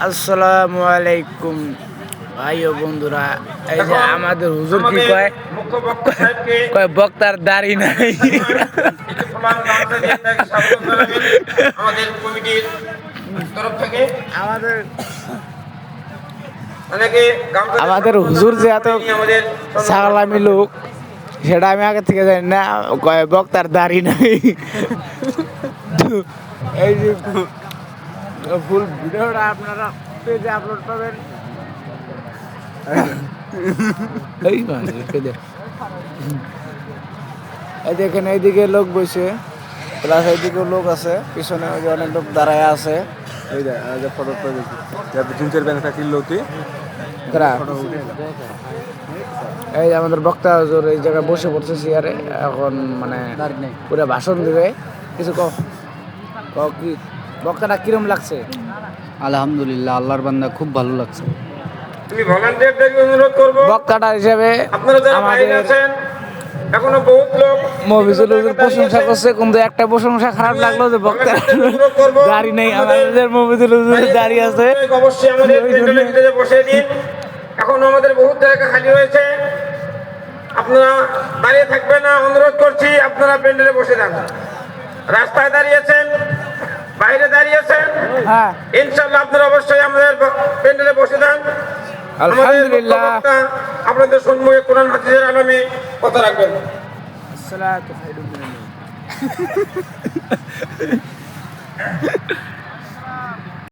আসসালামু আলাইকুম ভাই ও বন্ধুরা। এই যে আমাদের হুজুর কি কয়, কয় বক্তার দাড়ি নাই। আমাদের কমিটির তরফ থেকে আমাদের হুজুর যে এত ছাগলামি লোক সেটা আমি আগে থেকে জানি না। কয় বক্তার দাড়ি নাই। এই যে ফুল ভিডিওটা আপনারা পেজে আপলোড পাবেন। এই দেখেন এইদিকে লোক বসে, প্লাস এইদিকেও লোক আছে, পিছনে ওই যে অনেক লোক দাঁড়ায় আছে। এই যে ফটোটা দেখি জিন্সের প্যান্ট থাকলে লতি এই যে আমাদের বক্তা হুজুর এই জায়গায় বসে পড়ছে চেয়ারে, এখন মানে পুরো ভাষণ দিবে। কিছু কি বক্তাটা কিরম লাগছে? আলহামদুলিল্লাহ, আল্লাহর বান্দা খুব ভালো লাগছে। আমি ভলান্টিয়ারদেরকে অনুরোধ করব, বক্তাটা হিসেবে আপনারা যারা বাইরে আছেন, এখনো বহুত লোক মফিজুল হুজুর প্রশংসা করছে, কিন্তু একটা প্রশংসা খারাপ লাগলো যে বক্তার দাড়ি নেই। আমাদের মফিজুল হুজুরের দাড়ি আছে। অবশ্যই আমাদের প্যান্ডেলে বসে দিন। এখন আমাদের বহুত জায়গা খালি হয়েছে, আপনারা দাঁড়িয়ে থাকবেন না, অনুরোধ করছি আপনারা প্যান্ডেলে বসে যান। রাস্তায় দাঁড়িয়েছেন, বাইরে দাঁড়িয়েছেন, হ্যাঁ ইনশাআল্লাহ আপনারা অবশ্যই আমাদের প্যান্ডেলে বসে যান। আলহামদুলিল্লাহ। আপনাদের সম্মুখে কোরআন হাদিসের আলমে কথা রাখবেন। আসসালাতু খায়রুম মিনান নাওম।